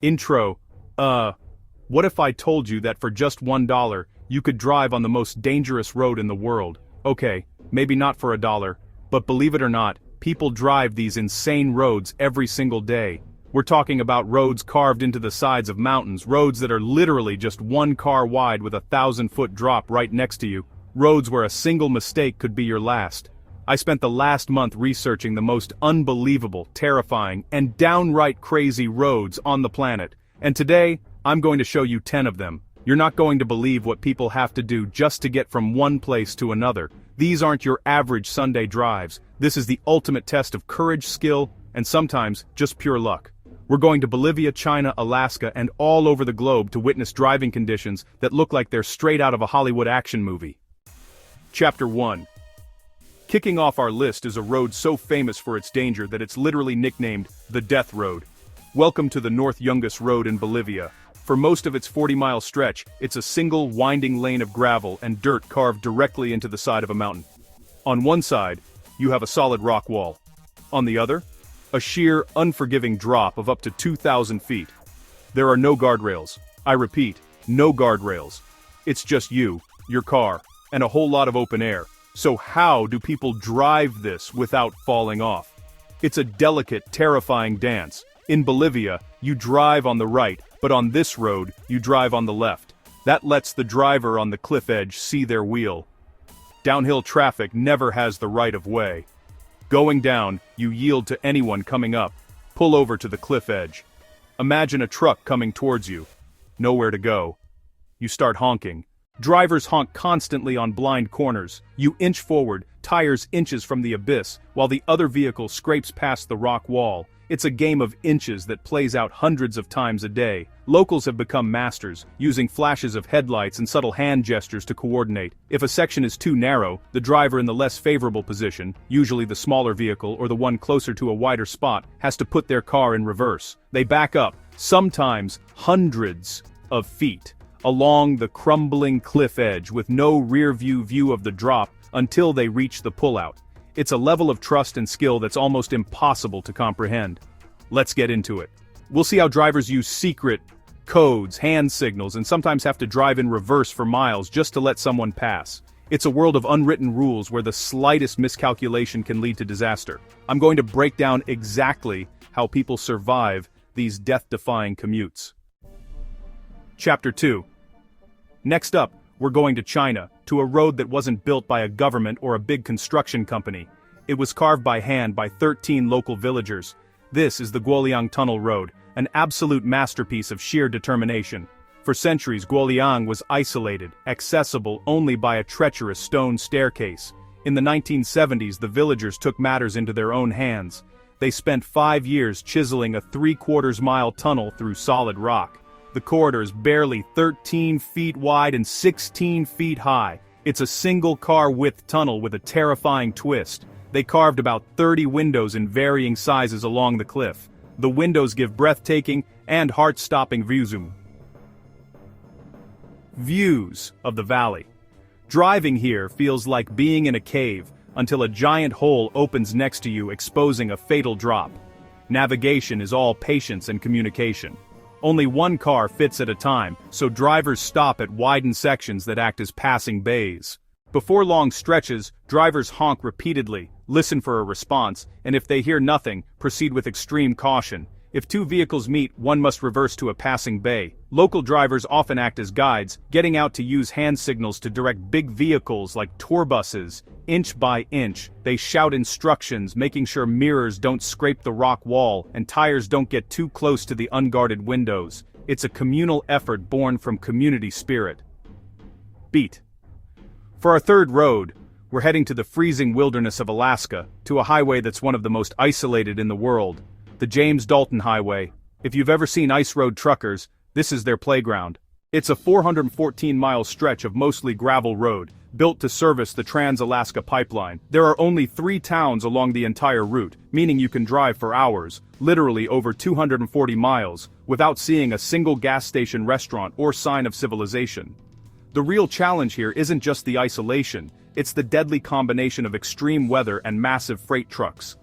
Intro. What if I told you that for just $1, you could drive on the most dangerous road in the world? Okay, maybe not for $1, but believe it or not, people drive these insane roads every single day. We're talking about roads carved into the sides of mountains, roads that are literally just one car wide with a 1,000-foot drop right next to you, roads where a single mistake could be your last. I spent the last month researching the most unbelievable, terrifying, and downright crazy roads on the planet, and today, I'm going to show you 10 of them. You're not going to believe what people have to do just to get from one place to another. These aren't your average Sunday drives. This is the ultimate test of courage, skill, and sometimes just pure luck. We're going to Bolivia, China, Alaska, and all over the globe to witness driving conditions that look like they're straight out of a Hollywood action movie. Chapter 1. Kicking off our list is a road so famous for its danger that it's literally nicknamed the Death Road. Welcome to the North Yungas Road in Bolivia. For most of its 40-mile stretch, it's a single winding lane of gravel and dirt carved directly into the side of a mountain. On one side, you have a solid rock wall. On the other, a sheer, unforgiving drop of up to 2,000 feet. There are no guardrails. I repeat, no guardrails. It's just you, your car, and a whole lot of open air. So how do people drive this without falling off? It's a delicate, terrifying dance. In Bolivia, you drive on the right, but on this road, you drive on the left. That lets the driver on the cliff edge see their wheel. Downhill traffic never has the right of way. Going down, you yield to anyone coming up. Pull over to the cliff edge. Imagine a truck coming towards you. Nowhere to go. You start honking. Drivers honk constantly on blind corners. You inch forward, tires inches from the abyss, while the other vehicle scrapes past the rock wall. It's a game of inches that plays out hundreds of times a day. Locals have become masters, using flashes of headlights and subtle hand gestures to coordinate. If a section is too narrow, the driver in the less favorable position, usually the smaller vehicle or the one closer to a wider spot, has to put their car in reverse. They back up, sometimes hundreds of feet, along the crumbling cliff edge with no rear-view view of the drop until they reach the pullout. It's a level of trust and skill that's almost impossible to comprehend. Let's get into it. We'll see how drivers use secret codes, hand signals, and sometimes have to drive in reverse for miles just to let someone pass. It's a world of unwritten rules where the slightest miscalculation can lead to disaster. I'm going to break down exactly how people survive these death-defying commutes. Chapter 2. Next up, we're going to China, to a road that wasn't built by a government or a big construction company. It was carved by hand by 13 local villagers. This is the Guoliang Tunnel Road, an absolute masterpiece of sheer determination. For centuries, Guoliang was isolated, accessible only by a treacherous stone staircase. In the 1970s, the villagers took matters into their own hands. They spent 5 years chiseling a 3/4-mile tunnel through solid rock. The corridor is barely 13 feet wide and 16 feet high. It's a single-car width tunnel with a terrifying twist. They carved about 30 windows in varying sizes along the cliff. The windows give breathtaking and heart-stopping views of the valley. Driving here feels like being in a cave until a giant hole opens next to you, exposing a fatal drop. Navigation is all patience and communication. Only one car fits at a time, so drivers stop at widened sections that act as passing bays. Before long stretches, drivers honk repeatedly, listen for a response, and if they hear nothing, proceed with extreme caution. If two vehicles meet, one must reverse to a passing bay. Local drivers often act as guides, getting out to use hand signals to direct big vehicles like tour buses. Inch by inch, they shout instructions, making sure mirrors don't scrape the rock wall and tires don't get too close to the unguarded windows. It's a communal effort born from community spirit. Beat. For our third road, we're heading to the freezing wilderness of Alaska, to a highway that's one of the most isolated in the world. The James Dalton Highway. If you've ever seen ice road truckers, this is their playground. It's a 414-mile stretch of mostly gravel road, built to service the Trans-Alaska Pipeline. There are only 3 towns along the entire route, meaning you can drive for hours, literally over 240 miles, without seeing a single gas station, restaurant, or sign of civilization. The real challenge here isn't just the isolation, it's the deadly combination of extreme weather and massive freight trucks.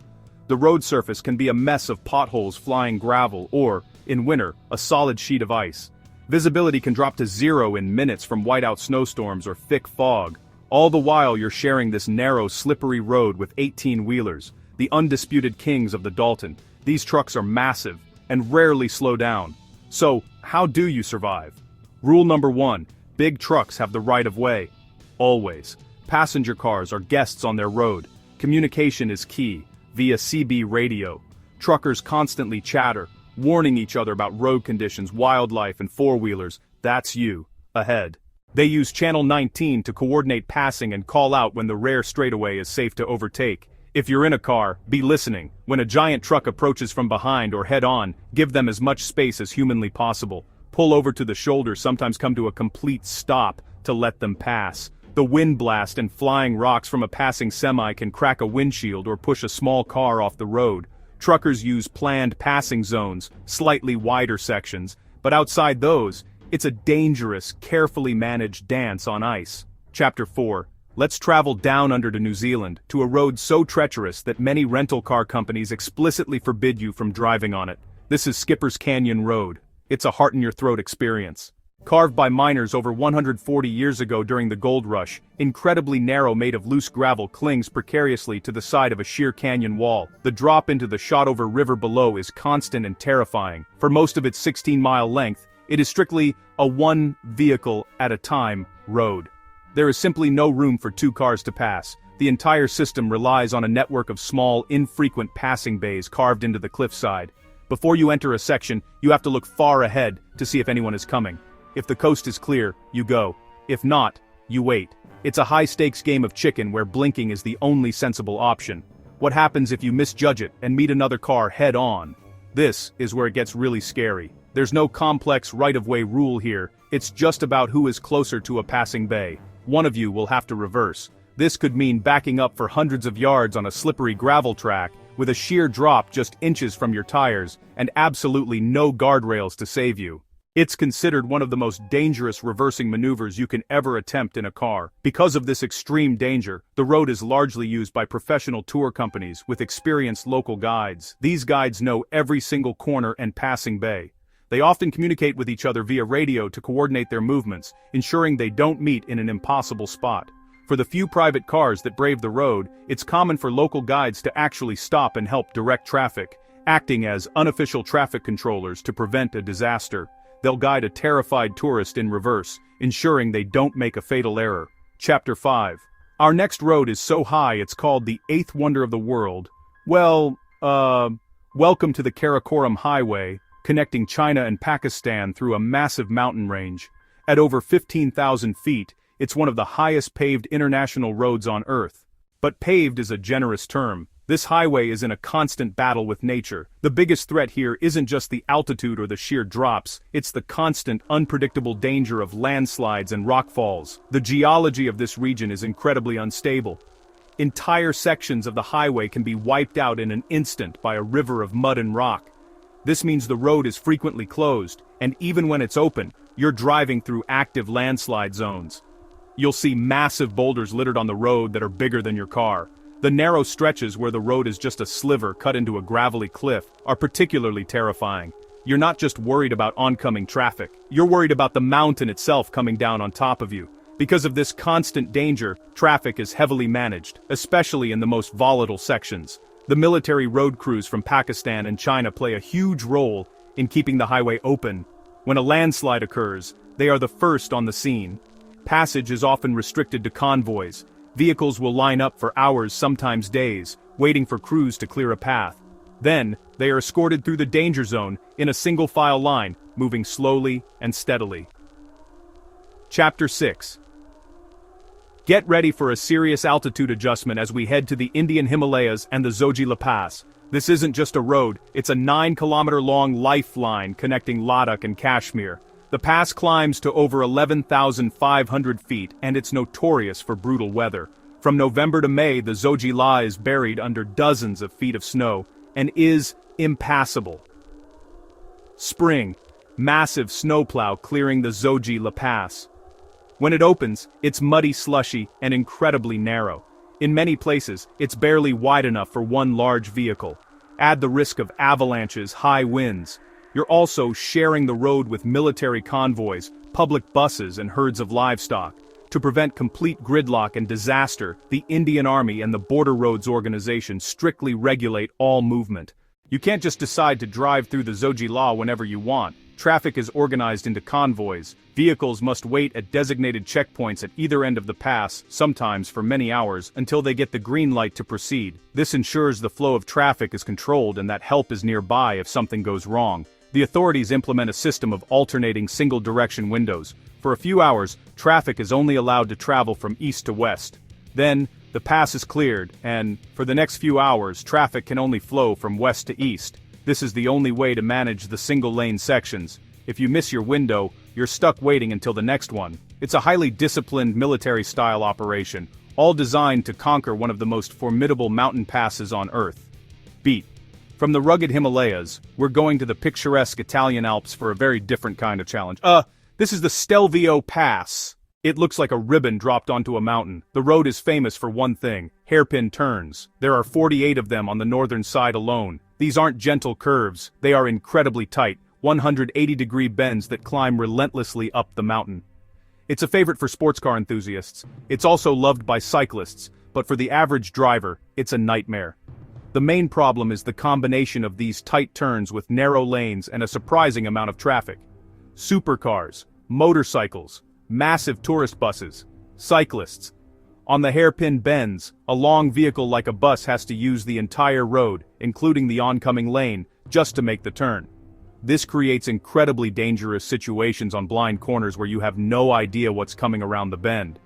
The road surface can be a mess of potholes, flying gravel, or, in winter, a solid sheet of ice. Visibility can drop to zero in minutes from whiteout snowstorms or thick fog. All the while you're sharing this narrow, slippery road with 18-wheelers, the undisputed kings of the Dalton. These trucks are massive and rarely slow down. So, how do you survive? Rule number 1, big trucks have the right of way. Always. Passenger cars are guests on their road. Communication is key, via CB radio. Truckers constantly chatter, warning each other about road conditions, wildlife, and four-wheelers. That's you, ahead. They use Channel 19 to coordinate passing and call out when the rare straightaway is safe to overtake. If you're in a car, be listening. When a giant truck approaches from behind or head-on, give them as much space as humanly possible. Pull over to the shoulder, sometimes come to a complete stop to let them pass. The wind blast and flying rocks from a passing semi can crack a windshield or push a small car off the road. Truckers use planned passing zones, slightly wider sections, but outside those, it's a dangerous, carefully managed dance on ice. Chapter 4. Let's travel down under to New Zealand, to a road so treacherous that many rental car companies explicitly forbid you from driving on it. This is Skipper's Canyon Road. It's a heart-in-your-throat experience. Carved by miners over 140 years ago during the gold rush, incredibly narrow, made of loose gravel, clings precariously to the side of a sheer canyon wall. The drop into the Shotover River below is constant and terrifying. For most of its 16-mile length, it is strictly a one-vehicle-at-a-time road. There is simply no room for two cars to pass. The entire system relies on a network of small, infrequent passing bays carved into the cliffside. Before you enter a section, you have to look far ahead to see if anyone is coming. If the coast is clear, you go. If not, you wait. It's a high-stakes game of chicken where blinking is the only sensible option. What happens if you misjudge it and meet another car head-on? This is where it gets really scary. There's no complex right-of-way rule here, it's just about who is closer to a passing bay. One of you will have to reverse. This could mean backing up for hundreds of yards on a slippery gravel track, with a sheer drop just inches from your tires, and absolutely no guardrails to save you. It's considered one of the most dangerous reversing maneuvers you can ever attempt in a car. Because of this extreme danger, the road is largely used by professional tour companies with experienced local guides. These guides know every single corner and passing bay. They often communicate with each other via radio to coordinate their movements, ensuring they don't meet in an impossible spot. For the few private cars that brave the road, it's common for local guides to actually stop and help direct traffic, acting as unofficial traffic controllers to prevent a disaster. They'll guide a terrified tourist in reverse, ensuring they don't make a fatal error. Chapter 5. Our next road is so high it's called the 8th wonder of the world. Welcome to the Karakoram Highway, connecting China and Pakistan through a massive mountain range. At over 15,000 feet, it's one of the highest paved international roads on Earth. But paved is a generous term. This highway is in a constant battle with nature. The biggest threat here isn't just the altitude or the sheer drops, it's the constant, unpredictable danger of landslides and rockfalls. The geology of this region is incredibly unstable. Entire sections of the highway can be wiped out in an instant by a river of mud and rock. This means the road is frequently closed, and even when it's open, you're driving through active landslide zones. You'll see massive boulders littered on the road that are bigger than your car. The narrow stretches where the road is just a sliver cut into a gravelly cliff are particularly terrifying. You're not just worried about oncoming traffic, you're worried about the mountain itself coming down on top of you. Because of this constant danger, traffic is heavily managed, especially in the most volatile sections. The military road crews from Pakistan and China play a huge role in keeping the highway open. When a landslide occurs, they are the first on the scene. Passage is often restricted to convoys. Vehicles will line up for hours, sometimes days, waiting for crews to clear a path. Then, they are escorted through the danger zone in a single-file line, moving slowly and steadily. Chapter 6. Get ready for a serious altitude adjustment as we head to the Indian Himalayas and the Zojila Pass. This isn't just a road, it's a 9-kilometer-long lifeline connecting Ladakh and Kashmir. The pass climbs to over 11,500 feet, and it's notorious for brutal weather. From November to May, the Zojila is buried under dozens of feet of snow, and is impassable. Spring, massive snowplow clearing the Zojila Pass. When it opens, it's muddy, slushy, and incredibly narrow. In many places, it's barely wide enough for one large vehicle. Add the risk of avalanches, high winds. You're also sharing the road with military convoys, public buses, and herds of livestock. To prevent complete gridlock and disaster, the Indian Army and the Border Roads Organization strictly regulate all movement. You can't just decide to drive through the Zoji Law whenever you want. Traffic is organized into convoys. Vehicles must wait at designated checkpoints at either end of the pass, sometimes for many hours, until they get the green light to proceed. This ensures the flow of traffic is controlled and that help is nearby if something goes wrong. The authorities implement a system of alternating single-direction windows. For a few hours, traffic is only allowed to travel from east to west. Then, the pass is cleared, and, for the next few hours, traffic can only flow from west to east. This is the only way to manage the single-lane sections. If you miss your window, you're stuck waiting until the next one. It's a highly disciplined military-style operation, all designed to conquer one of the most formidable mountain passes on Earth. Beat. From the rugged Himalayas, we're going to the picturesque Italian Alps for a very different kind of challenge. This is the Stelvio Pass. It looks like a ribbon dropped onto a mountain. The road is famous for one thing: hairpin turns. There are 48 of them on the northern side alone. These aren't gentle curves, they are incredibly tight, 180-degree bends that climb relentlessly up the mountain. It's a favorite for sports car enthusiasts. It's also loved by cyclists, but for the average driver, it's a nightmare. The main problem is the combination of these tight turns with narrow lanes and a surprising amount of traffic. Supercars, motorcycles, massive tourist buses, cyclists. On the hairpin bends, a long vehicle like a bus has to use the entire road, including the oncoming lane, just to make the turn. This creates incredibly dangerous situations on blind corners where you have no idea what's coming around the bend.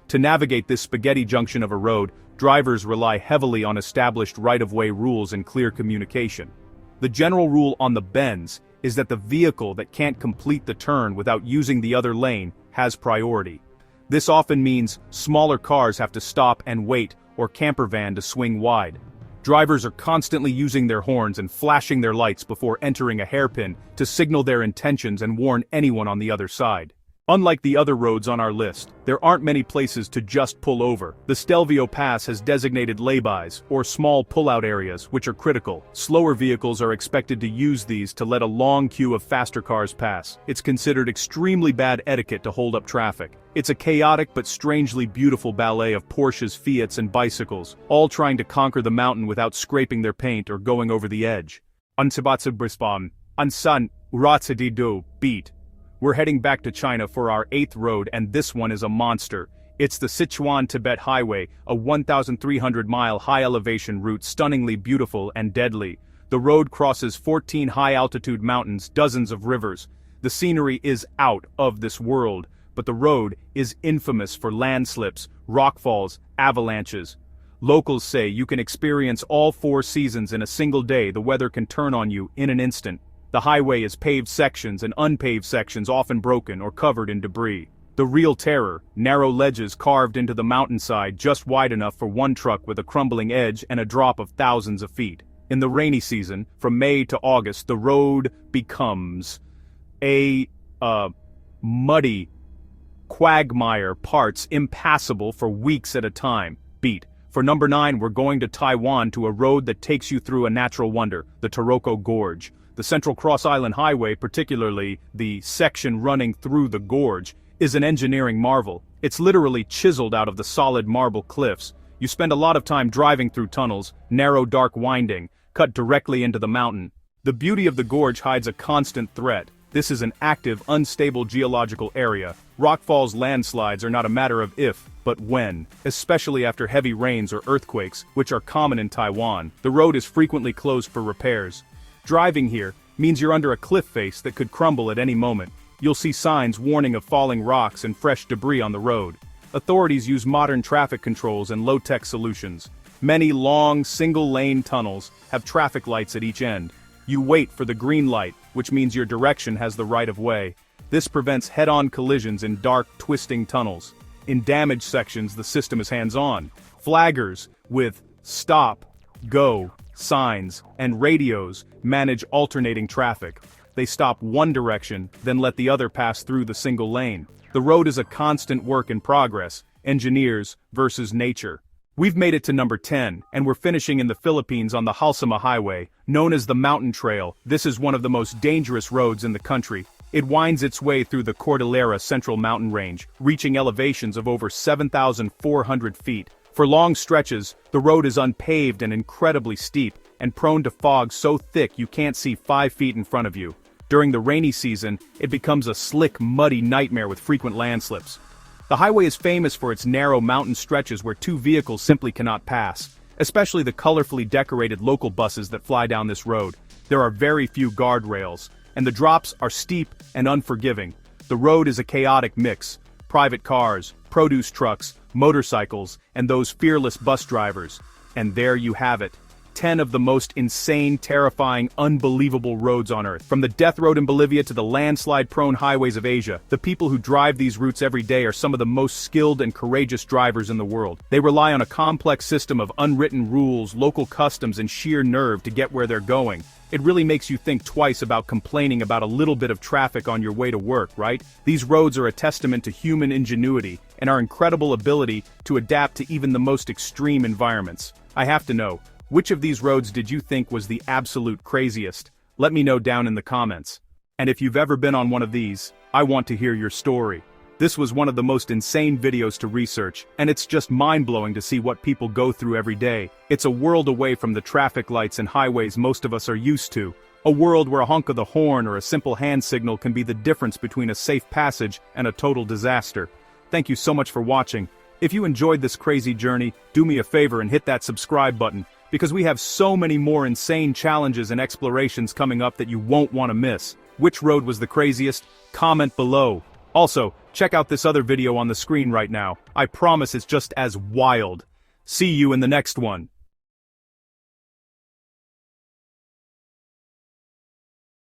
To navigate this spaghetti junction of a road, drivers rely heavily on established right-of-way rules and clear communication. The general rule on the bends is that the vehicle that can't complete the turn without using the other lane has priority. This often means smaller cars have to stop and wait, or camper van to swing wide. Drivers are constantly using their horns and flashing their lights before entering a hairpin to signal their intentions and warn anyone on the other side. Unlike the other roads on our list, there aren't many places to just pull over. The Stelvio Pass has designated laybys, or small pull-out areas, which are critical. Slower vehicles are expected to use these to let a long queue of faster cars pass. It's considered extremely bad etiquette to hold up traffic. It's a chaotic but strangely beautiful ballet of Porsches, Fiats, and bicycles, all trying to conquer the mountain without scraping their paint or going over the edge. Ansibatsibrisbam, Ansan, Uratsadidu, Beat. We're heading back to China for our 8th road, and this one is a monster. It's the Sichuan-Tibet Highway, a 1,300-mile high-elevation route stunningly beautiful and deadly. The road crosses 14 high-altitude mountains, dozens of rivers. The scenery is out of this world, but the road is infamous for landslips, rockfalls, avalanches. Locals say you can experience all 4 seasons in a single day. The weather can turn on you in an instant. The highway is paved sections and unpaved sections often broken or covered in debris. The real terror, narrow ledges carved into the mountainside just wide enough for one truck with a crumbling edge and a drop of thousands of feet. In the rainy season, from May to August, the road becomes a muddy quagmire, parts impassable for weeks at a time. Beat. For number 9, we're going to Taiwan to a road that takes you through a natural wonder, the Taroko Gorge. The Central Cross Island Highway, particularly the section running through the gorge, is an engineering marvel. It's literally chiseled out of the solid marble cliffs. You spend a lot of time driving through tunnels, narrow dark winding, cut directly into the mountain. The beauty of the gorge hides a constant threat. This is an active, unstable geological area. Rockfalls landslides are not a matter of if, but when, especially after heavy rains or earthquakes, which are common in Taiwan. The road is frequently closed for repairs. Driving here means you're under a cliff face that could crumble at any moment. You'll see signs warning of falling rocks and fresh debris on the road. Authorities use modern traffic controls and low-tech solutions. Many long, single-lane tunnels have traffic lights at each end. You wait for the green light, which means your direction has the right of way. This prevents head-on collisions in dark, twisting tunnels. In damaged sections, the system is hands-on. Flaggers with stop, go signs, and radios manage alternating traffic. They stop one direction, then let the other pass through the single lane. The road is a constant work in progress, engineers versus nature. We've made it to number 10, and we're finishing in the Philippines on the Halsama Highway, known as the Mountain Trail. This is one of the most dangerous roads in the country. It winds its way through the Cordillera Central Mountain Range, reaching elevations of over 7,400 feet. For long stretches, the road is unpaved and incredibly steep, and prone to fog so thick you can't see 5 feet in front of you. During the rainy season, it becomes a slick, muddy nightmare with frequent landslips. The highway is famous for its narrow mountain stretches where two vehicles simply cannot pass, especially the colorfully decorated local buses that fly down this road. There are very few guardrails, and the drops are steep and unforgiving. The road is a chaotic mix: private cars, produce trucks, motorcycles, and those fearless bus drivers. And there you have it. 10 of the most insane, terrifying, unbelievable roads on Earth. From the death road in Bolivia to the landslide-prone highways of Asia, the people who drive these routes every day are some of the most skilled and courageous drivers in the world. They rely on a complex system of unwritten rules, local customs, and sheer nerve to get where they're going. It really makes you think twice about complaining about a little bit of traffic on your way to work, right? These roads are a testament to human ingenuity and our incredible ability to adapt to even the most extreme environments. I have to know, which of these roads did you think was the absolute craziest? Let me know down in the comments. And if you've ever been on one of these, I want to hear your story. This was one of the most insane videos to research, and it's just mind-blowing to see what people go through every day. It's a world away from the traffic lights and highways most of us are used to. A world where a honk of the horn or a simple hand signal can be the difference between a safe passage and a total disaster. Thank you so much for watching. If you enjoyed this crazy journey, do me a favor and hit that subscribe button, because we have so many more insane challenges and explorations coming up that you won't want to miss. Which road was the craziest? Comment below. Also, check out this other video on the screen right now. I promise it's just as wild. See you in the next one.